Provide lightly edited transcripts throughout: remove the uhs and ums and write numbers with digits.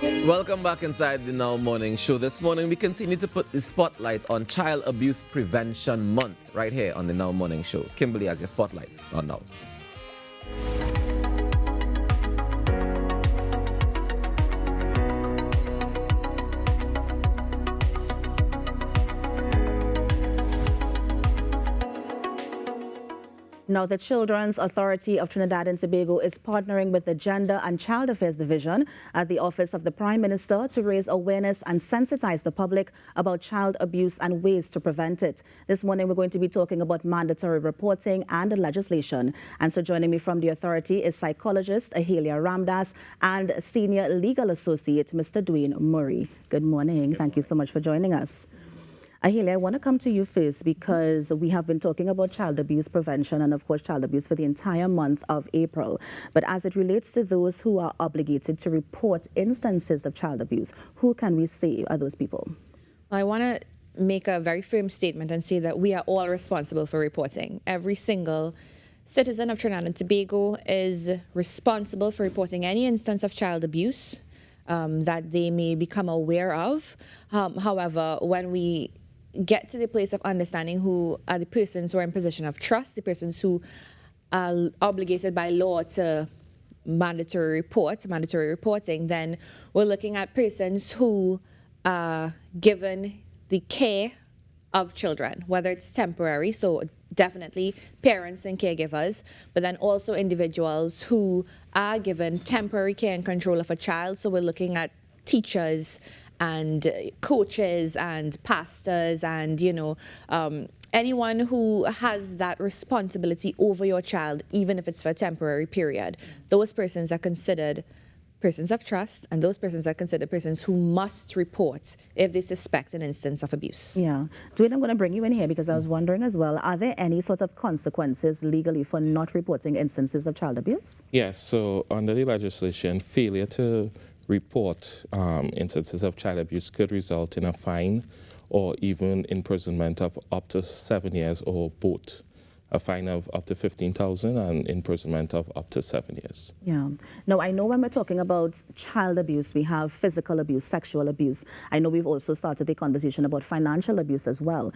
Welcome back inside the Now Morning Show. This morning we continue to put the spotlight on Child Abuse Prevention Month right here on the Now Morning Show. Kimberly has your spotlight on now. Now, the Children's Authority of Trinidad and Tobago is partnering with the Gender and Child Affairs Division at the Office of the Prime Minister to raise awareness and sensitize the public about child abuse and ways to prevent it. This morning, we're going to be talking about mandatory reporting and legislation. And so joining me from the authority is psychologist Ahhalia Ramdass and senior legal associate Mr. Dwayne Murray. Good morning. Thank you so much for joining us. Ahhalia, I want to come to you first because we have been talking about child abuse prevention and, of course, child abuse for the entire month of April. But as it relates to those who are obligated to report instances of child abuse, who can we say are those people? Well, I want to make a very firm statement and say that we are all responsible for reporting. Every single citizen of Trinidad and Tobago is responsible for reporting any instance of child abuse that they may become aware of. However, when we get to the place of understanding who are the persons who are in position of trust, the persons who are obligated by law to mandatory reporting, then we're looking at persons who are given the care of children, whether it's temporary, so definitely parents and caregivers, but then also individuals who are given temporary care and control of a child. So we're looking at teachers and coaches and pastors and, anyone who has that responsibility over your child, even if it's for a temporary period. Those persons are considered persons of trust, and those persons are considered persons who must report if they suspect an instance of abuse. Yeah. Dwayne, I'm going to bring you in here because I was wondering as well, are there any sort of consequences legally for not reporting instances of child abuse? Yes, so under the legislation, failure to report instances of child abuse could result in a fine or even imprisonment of up to 7 years or both. A fine of up to 15,000 and imprisonment of up to 7 years. Yeah. Now, I know when we're talking about child abuse, we have physical abuse, sexual abuse. I know we've also started the conversation about financial abuse as well.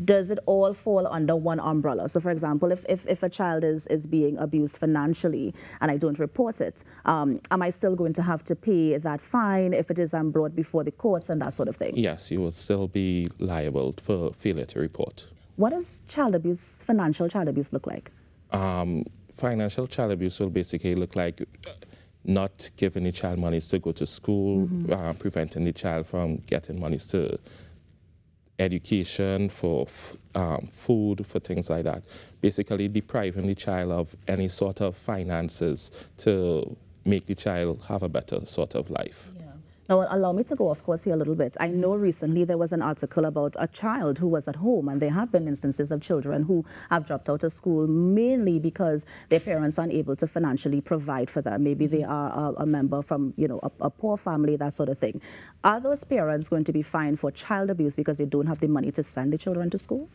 Does it all fall under one umbrella? So, for example, if a child is being abused financially and I don't report it, am I still going to have to pay that fine if it is brought before the courts and that sort of thing? Yes, you will still be liable for failure to report. What does child abuse, financial child abuse, look like? Financial child abuse will basically look like not giving the child monies to go to school, preventing the child from getting monies to education, for food, for things like that. Basically depriving the child of any sort of finances to make the child have a better sort of life. Yeah. Now, allow me to go off course here a little bit. I know recently there was an article about a child who was at home, and there have been instances of children who have dropped out of school mainly because their parents aren't able to financially provide for them. Maybe they are a member from, a poor family, that sort of thing. Are those parents going to be fined for child abuse because they don't have the money to send the children to school?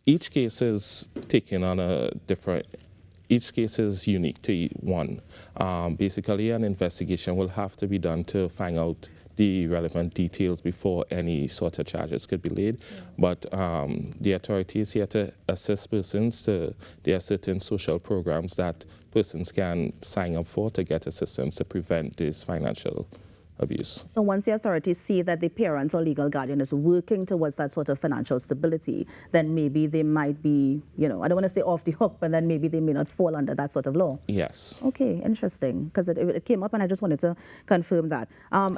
Each case is taken on a different. Each case is unique to one. Basically, an investigation will have to be done to find out the relevant details before any sort of charges could be laid. Yeah. But the authority is here to assist persons. There are certain social programs that persons can sign up for to get assistance to prevent this financial abuse. So once the authorities see that the parent or legal guardian is working towards that sort of financial stability, then maybe they might be, I don't want to say off the hook, but then maybe they may not fall under that sort of law. Yes. Okay, interesting, because it came up and I just wanted to confirm that.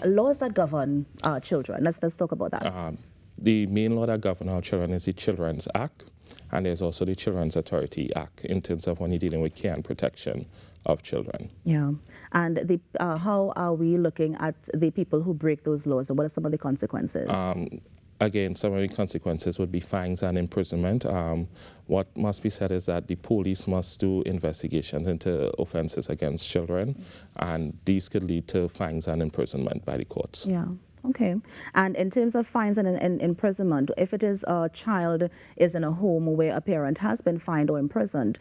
Laws that govern children, let's talk about that. The main law that governs our children is the Children's Act, and there's also the Children's Authority Act in terms of when you're dealing with care and protection of children. Yeah. And how are we looking at the people who break those laws, and what are some of the consequences? Again, some of the consequences would be fines and imprisonment. What must be said is that the police must do investigations into offenses against children, and these could lead to fines and imprisonment by the courts. Yeah. Okay. And in terms of fines and imprisonment, if it is a child is in a home where a parent has been fined or imprisoned,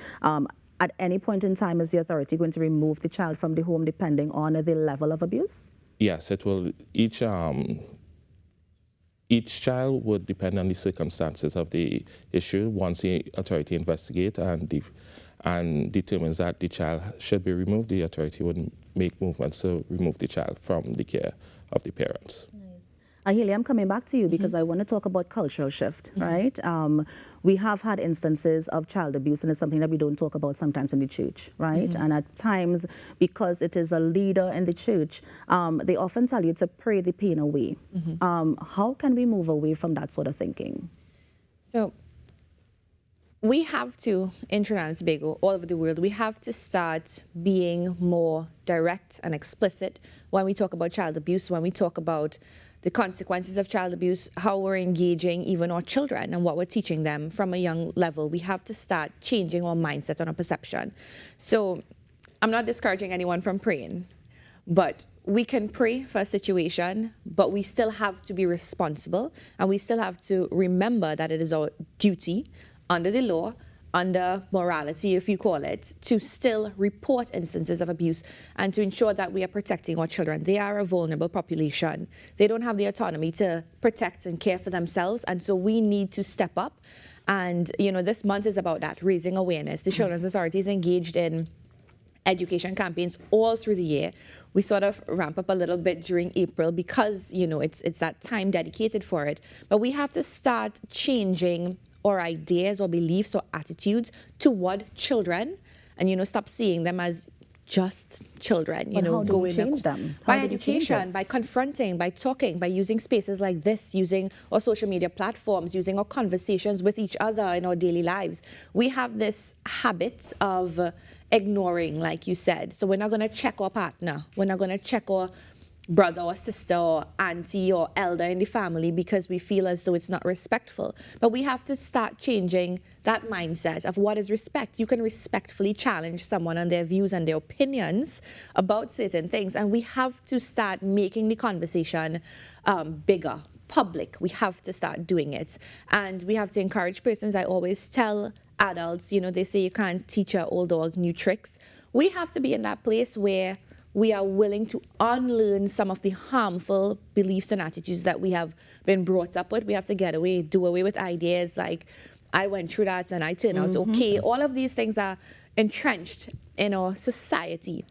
at any point in time, is the authority going to remove the child from the home depending on the level of abuse? Yes, it will. Each child would depend on the circumstances of the issue. Once the authority investigates and determines that the child should be removed, the authority would make movements to remove the child from the care of the parents. Ahhalia, I'm coming back to you because I want to talk about cultural shift, right? We have had instances of child abuse, and it's something that we don't talk about sometimes in the church, right? And at times, because it is a leader in the church, they often tell you to pray the pain away. How can we move away from that sort of thinking? So we have to, in Trinidad and Tobago, all over the world, we have to start being more direct and explicit when we talk about child abuse, when we talk about the consequences of child abuse, how we're engaging even our children and what we're teaching them from a young level. We have to start changing our mindset and our perception. So I'm not discouraging anyone from praying, but we can pray for a situation, but we still have to be responsible, and we still have to remember that it is our duty under the law, under morality, if you call it, to still report instances of abuse and to ensure that we are protecting our children. They are a vulnerable population. They don't have the autonomy to protect and care for themselves, and so we need to step up. And, you know, this month is about that, raising awareness. The Children's Authority is engaged in education campaigns all through the year. We sort of ramp up a little bit during April because, you know, it's that time dedicated for it. But we have to start changing or ideas or beliefs or attitudes toward children, and, you know, stop seeing them as just children. You know, how do we change them? By education, by confronting, by talking, by using spaces like this, using our social media platforms, using our conversations with each other in our daily lives. We have this habit of ignoring, like you said. So we're not going to check our partner. We're not going to check our brother or sister or auntie or elder in the family because we feel as though it's not respectful. But we have to start changing that mindset of what is respect. You can respectfully challenge someone on their views and their opinions about certain things, and we have to start making the conversation bigger, public. We have to start doing it, and we have to encourage persons. I always tell adults, you know, they say you can't teach an old dog new tricks. We have to be in that place where we are willing to unlearn some of the harmful beliefs and attitudes that we have been brought up with. We have to do away with ideas like, I went through that and I turned out okay. All of these things are entrenched in our society,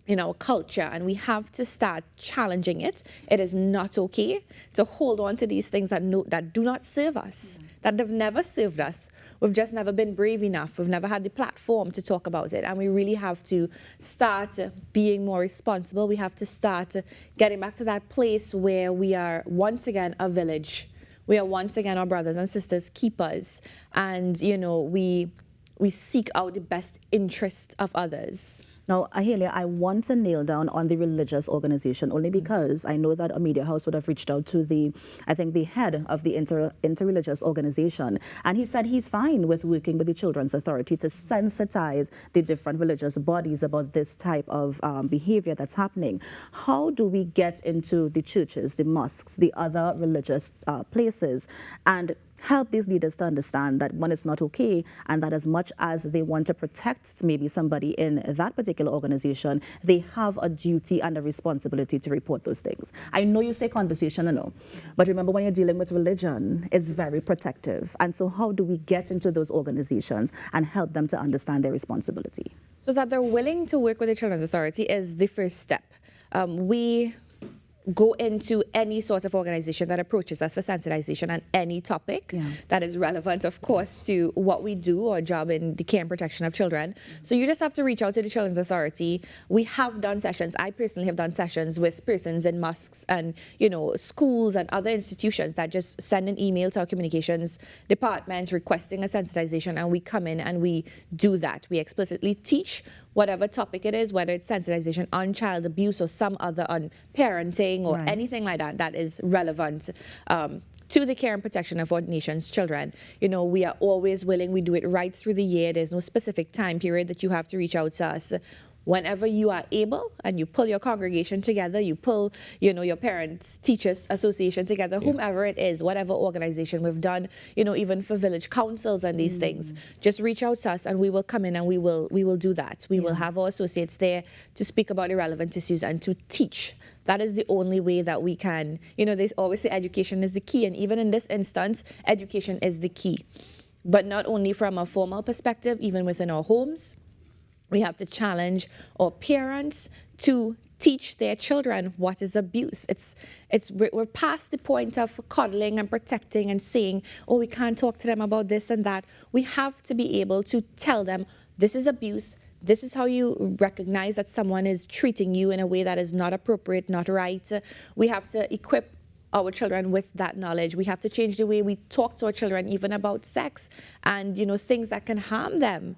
in our culture, and we have to start challenging it. It is not okay to hold on to these things that do not serve us, that have never served us. We've just never been brave enough. We've never had the platform to talk about it. And we really have to start being more responsible. We have to start getting back to that place where we are once again a village. We are once again our brothers and sisters' keepers. And, you know, we seek out the best interest of others. Now, Ahhalia, I want to nail down on the religious organization only because I know that a media house would have reached out to the head of the interreligious organization, and he said he's fine with working with the Children's Authority to sensitize the different religious bodies about this type of behavior that's happening. How do we get into the churches, the mosques, the other religious places, and help these leaders to understand that one, it's not okay, and that as much as they want to protect maybe somebody in that particular organization, they have a duty and a responsibility to report those things. I know you say conversation, I know, but remember when you're dealing with religion, it's very protective. And so how do we get into those organizations and help them to understand their responsibility? So that they're willing to work with the Children's Authority is the first step. We go into any sort of organization that approaches us for sensitization on any topic that is relevant, of course, to what we do, our job in the care and protection of children. So you just have to reach out to the Children's Authority. We have done sessions. I personally have done sessions with persons in mosques and, you know, schools and other institutions that just send an email to our communications department requesting a sensitization, and we come in and we do that. We explicitly teach whatever topic it is, whether it's sensitization on child abuse or some other on parenting or anything like that that is relevant to the care and protection of our nation's children. You know, we are always willing. We do it right through the year. There's no specific time period that you have to reach out to us. whenever you are able and you pull your congregation together, you pull, your parents, teachers association together, whomever it is, whatever organization we've done, even for village councils and these things, just reach out to us and we will come in and we will do that. We will have our associates there to speak about the relevant issues and to teach. That is the only way that we can, they always say education is the key. And even in this instance, education is the key. But not only from a formal perspective, even within our homes, we have to challenge our parents to teach their children what is abuse. We're past the point of coddling and protecting and saying, oh, we can't talk to them about this and that. We have to be able to tell them this is abuse. This is how you recognize that someone is treating you in a way that is not appropriate, not right. We have to equip our children with that knowledge. We have to change the way we talk to our children, even about sex and, things that can harm them.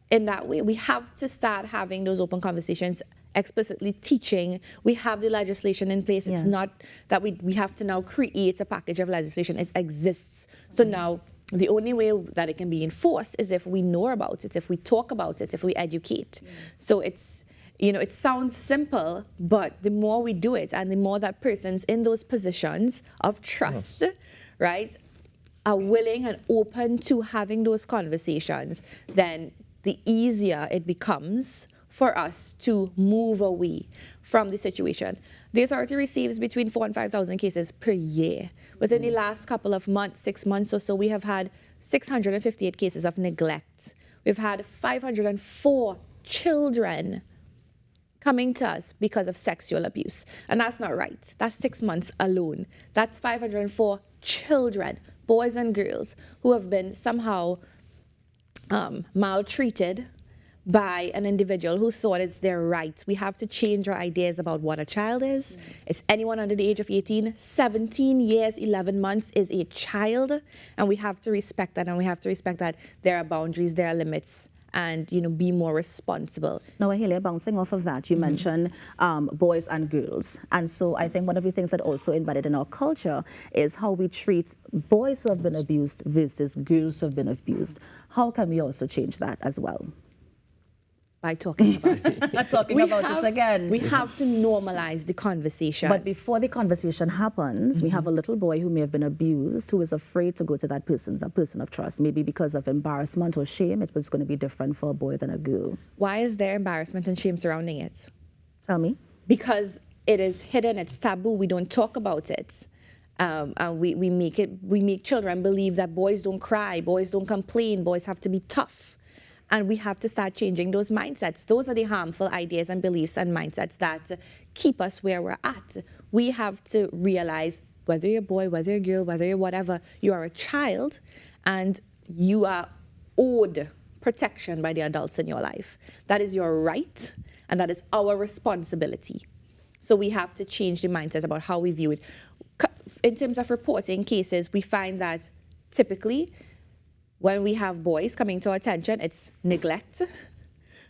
In that way, we have to start having those open conversations, explicitly teaching. We have the legislation in place. It's not that we have to now create a package of legislation. It exists. So now the only way that it can be enforced is if we know about it, if we talk about it, if we educate. So it's, it sounds simple, but the more we do it and the more that persons in those positions of trust, right, are willing and open to having those conversations, then the easier it becomes for us to move away from the situation. The authority receives between 4,000 and 5,000 cases per year. Within the last couple of months, 6 months or so, we have had 658 cases of neglect. We've had 504 children coming to us because of sexual abuse. And that's not right. That's 6 months alone. That's 504 children, boys and girls, who have been somehow maltreated by an individual who thought it's their right. We have to change our ideas about what a child is. It's anyone under the age of 18. 17 years, 11 months is a child, and we have to respect that, and we have to respect that there are boundaries, there are limits, and be more responsible. Now, Ahhalia, bouncing off of that, you mentioned boys and girls. And so I think one of the things that also embedded in our culture is how we treat boys who have been abused versus girls who have been abused. How can we also change that as well? By talking about it. Talking about it again. We have to normalize the conversation. But before the conversation happens, we have a little boy who may have been abused, who is afraid to go to that person of trust. Maybe because of embarrassment or shame, it was going to be different for a boy than a girl. Why is there embarrassment and shame surrounding it? Tell me. Because it is hidden, it's taboo, we don't talk about it. And we make children believe that boys don't cry, boys don't complain, boys have to be tough. And we have to start changing those mindsets. Those are the harmful ideas and beliefs and mindsets that keep us where we're at. We have to realize whether you're a boy, whether you're a girl, whether you're whatever, you are a child and you are owed protection by the adults in your life. That is your right and that is our responsibility. So we have to change the mindset about how we view it. In terms of reporting cases, we find that typically when we have boys coming to our attention, it's neglect,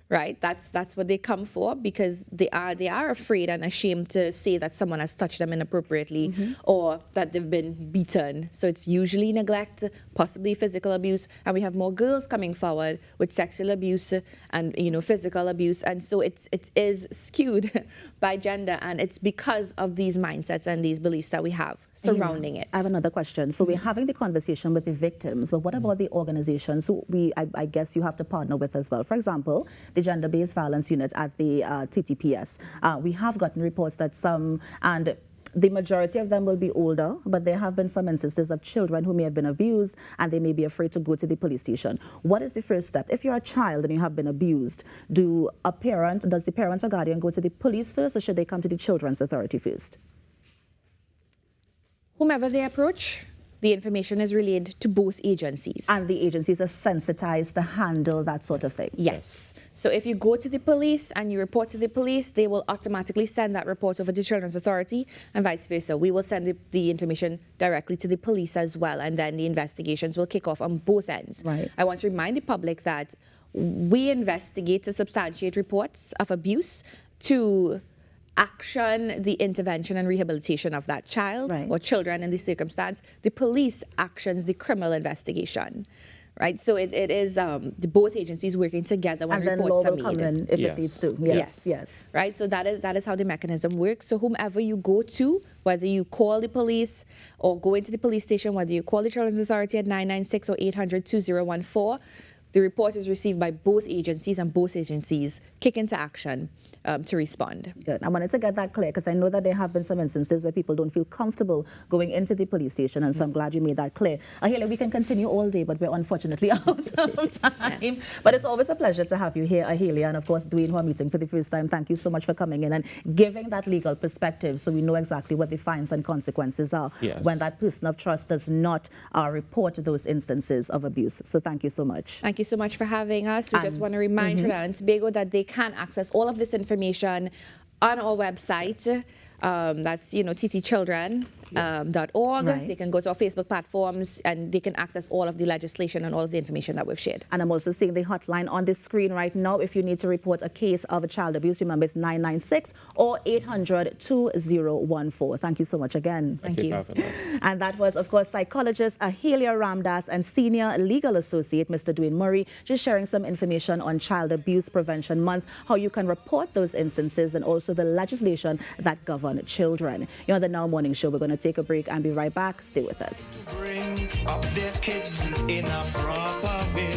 right? That's what they come for because they are afraid and ashamed to say that someone has touched them inappropriately or that they've been beaten. So it's usually neglect, possibly physical abuse, and we have more girls coming forward with sexual abuse and physical abuse, and so it is skewed by gender, and it's because of these mindsets and these beliefs that we have surrounding it. I have another question. So we're having the conversation with the victims, but what about the organizations who I guess you have to partner with as well? For example, the Gender-Based Violence Unit at the TTPS. We have gotten reports that and the majority of them will be older, but there have been some instances of children who may have been abused and they may be afraid to go to the police station. What is the first step? If you're a child and you have been abused, does the parent or guardian go to the police first, or should they come to the Children's Authority first? Whomever they approach, the information is relayed to both agencies. And the agencies are sensitized to handle that sort of thing? Yes. So if you go to the police and you report to the police, they will automatically send that report over to Children's Authority and vice versa. We will send the information directly to the police as well, and then the investigations will kick off on both ends. Right. I want to remind the public that we investigate to substantiate reports of abuse, to action the intervention and rehabilitation of that child or children in the circumstance. The police actions the criminal investigation, right? So it is both agencies working together when And then reports law are will come made. in if Yes. it needs to. Yes. Right, so that is how the mechanism works. So whomever you go to, whether you call the police or go into the police station, whether you call the Children's Authority at 996 or 800-2014, the report is received by both agencies, and both agencies kick into action to respond. Good. I wanted to get that clear because I know that there have been some instances where people don't feel comfortable going into the police station, and so I'm glad you made that clear. Ahhalia, we can continue all day, but we're unfortunately out of time. Yes. But it's always a pleasure to have you here, Ahhalia, and of course, Dwayne, who are meeting for the first time. Thank you so much for coming in and giving that legal perspective so we know exactly what the fines and consequences are when that person of trust does not report those instances of abuse. So thank you so much. Thank you so much for having us. We just want to remind Trinidad and Tobago that they can access all of this information on our website. That's, ttchildren.org. Right. They can go to our Facebook platforms and they can access all of the legislation and all of the information that we've shared. And I'm also seeing the hotline on the screen right now. If you need to report a case of a child abuse, remember it's 996 or 800-2014. Thank you so much again. Thank you. For having us. And that was, of course, psychologist Ahhalia Ramdass and senior legal associate Mr. Dwayne Murray, just sharing some information on Child Abuse Prevention Month, how you can report those instances, and also the legislation that govern children. You're on the Now Morning Show. We're going to take a break and be right back. Stay with us. Bring up their kids in a proper way.